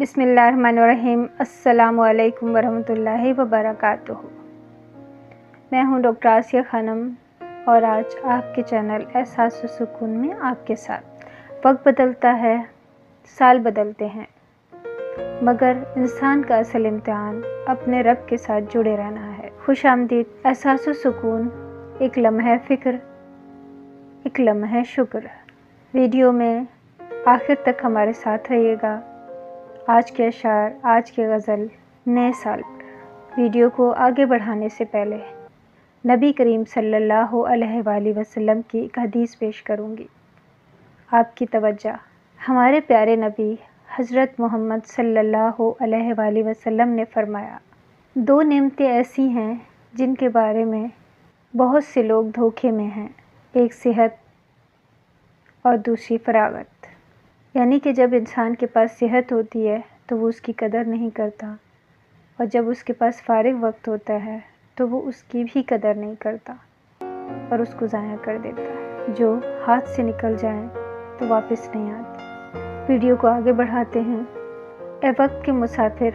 بسم اللہ الرحمن الرحیم۔ السلام علیکم ورحمۃ وبرکاتہ۔ میں ہوں ڈاکٹر آسیہ خانم اور آج آپ کے چینل احساس و سکون میں آپ کے ساتھ۔ وقت بدلتا ہے، سال بدلتے ہیں، مگر انسان کا اصل امتحان اپنے رب کے ساتھ جڑے رہنا ہے۔ خوش آمدید۔ احساس و سکون، ایک لمحہ فکر، ایک لمحہ شکر۔ ویڈیو میں آخر تک ہمارے ساتھ رہیے گا۔ آج کے اشعار، آج کی غزل، نئے سال پر۔ ویڈیو کو آگے بڑھانے سے پہلے نبی کریم صلی اللہ علیہ وآلہ وسلم کی ایک حدیث پیش کروں گی۔ آپ کی توجہ۔ ہمارے پیارے نبی حضرت محمد صلی اللہ علیہ وآلہ وسلم نے فرمایا، دو نعمتیں ایسی ہیں جن کے بارے میں بہت سے لوگ دھوکے میں ہیں، ایک صحت اور دوسری فراغت۔ یعنی کہ جب انسان کے پاس صحت ہوتی ہے تو وہ اس کی قدر نہیں کرتا، اور جب اس کے پاس فارغ وقت ہوتا ہے تو وہ اس کی بھی قدر نہیں کرتا اور اس کو ضائع کر دیتا ہے۔ جو ہاتھ سے نکل جائیں تو واپس نہیں آتی۔ ویڈیو کو آگے بڑھاتے ہیں۔ اے وقت کے مسافر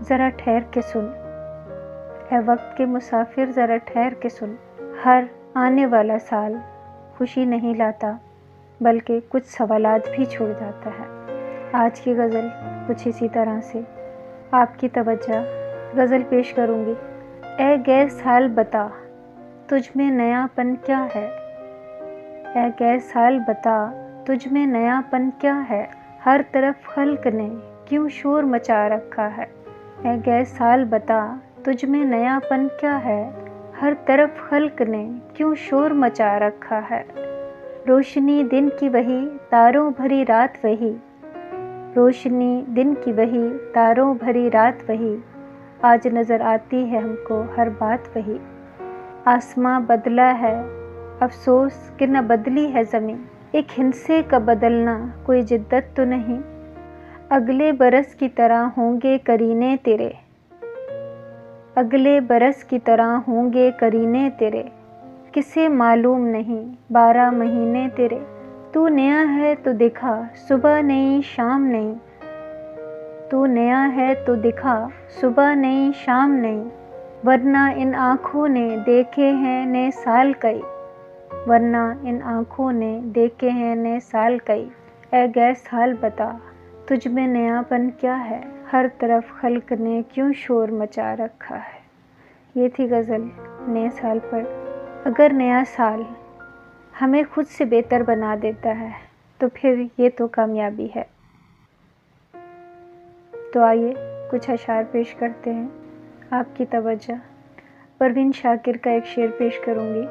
ذرا ٹھہر کے سن، اے وقت کے مسافر ذرا ٹھہر کے سن، ہر آنے والا سال خوشی نہیں لاتا بلکہ کچھ سوالات بھی چھوڑ جاتا ہے۔ آج کی غزل کچھ اسی طرح سے۔ آپ کی توجہ۔ غزل پیش کروں گی۔ اے گئے سال بتا، تجھ میں نیا پن کیا ہے؟ اے گئے سال بتا، تجھ میں نیا پن کیا ہے؟ ہر طرف خلق نے کیوں شور مچا رکھا ہے؟ اے گئے سال بتا، تجھ میں نیا پن کیا ہے؟ ہر طرف خلق نے کیوں شور مچا رکھا ہے؟ روشنی دن کی وہی، تاروں بھری رات وہی، روشنی دن کی وہی، تاروں بھری رات وہی، آج نظر آتی ہے ہم کو ہر بات وہی۔ آسماں بدلا ہے افسوس کہ نہ بدلی ہے زمین، ایک ہندسے کا بدلنا کوئی جدت تو نہیں، اگلے برس کی طرح ہوں گے کرینے تیرے، اگلے برس کی طرح ہوں گے کرینے تیرے، کسے معلوم نہیں 12 مہینے تیرے، تو نیا ہے تو دکھا صبح نہیں شام نہیں، تو نیا ہے تو دکھا صبح نہیں شام نہیں، ورنہ ان آنکھوں نے دیکھے ہیں نئے سال کئی، ورنہ ان آنکھوں نے دیکھے ہیں نئے سال کئی۔ اے گئے سال بتا، تجھ میں نیا پن کیا ہے؟ ہر طرف خلق نے کیوں شور مچا رکھا ہے۔ یہ تھی غزل نئے سال پر۔ اگر نیا سال ہمیں خود سے بہتر بنا دیتا ہے تو پھر یہ تو کامیابی ہے۔ تو آئیے کچھ اشعار پیش کرتے ہیں۔ آپ کی توجہ۔ پروین شاکر کا ایک شعر پیش کروں گی۔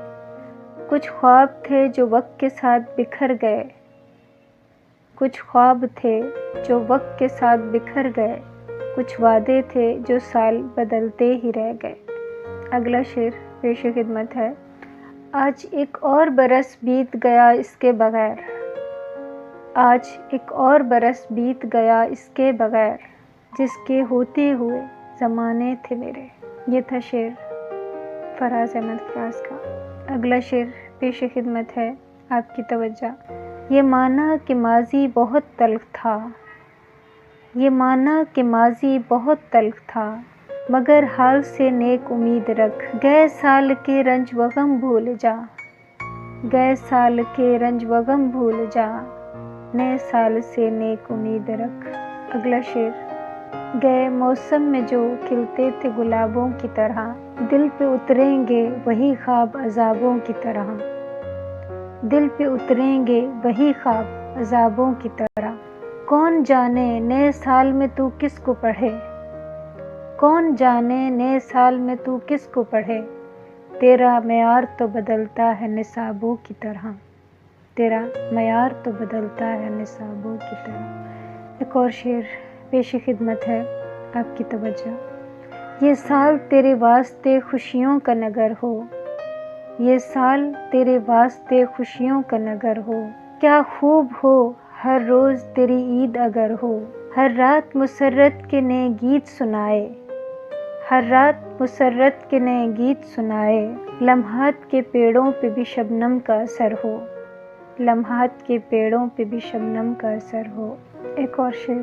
کچھ خواب تھے جو وقت کے ساتھ بکھر گئے، کچھ خواب تھے جو وقت کے ساتھ بکھر گئے، کچھ وعدے تھے جو سال بدلتے ہی رہ گئے۔ اگلا شعر پیش خدمت ہے۔ آج ایک اور برس بیت گیا اس کے بغیر، آج ایک اور برس بیت گیا اس کے بغیر، جس کے ہوتے ہوئے زمانے تھے میرے۔ یہ تھا شعر فراز احمد فراز کا۔ اگلا شعر پیش خدمت ہے۔ آپ کی توجہ۔ یہ مانا کہ ماضی بہت تلخ تھا، یہ مانا کہ ماضی بہت تلخ تھا، مگر حال سے نیک امید رکھ، گئے سال کے رنج و غم بھول جا، گئے سال کے رنج و غم بھول جا، نئے سال سے نیک امید رکھ۔ اگلا شعر۔ گئے موسم میں جو کھلتے تھے گلابوں کی طرح، دل پہ اتریں گے وہی خواب عذابوں کی طرح، دل پہ اتریں گے وہی خواب عذابوں کی طرح، کون جانے نئے سال میں تو کس کو پڑھے، کون جانے نئے سال میں تو کس کو پڑھے، تیرا معیار تو بدلتا ہے نصابوں کی طرح، تیرا معیار تو بدلتا ہے نصابوں کی طرح۔ ایک اور شعر پیش خدمت ہے۔ آپ کی توجہ۔ یہ سال تیرے واسطے خوشیوں کا نگر ہو، یہ سال تیرے واسطے خوشیوں کا نگر ہو، کیا خوب ہو ہر روز تیری عید اگر ہو، ہر رات مسرت کے نئے گیت سنائے، ہر رات مسرت کے نئے گیت سنائے، لمحات کے پیڑوں پہ بھی شبنم کا اثر ہو، لمحات کے پیڑوں پہ بھی شبنم کا اثر ہو۔ ایک اور شعر۔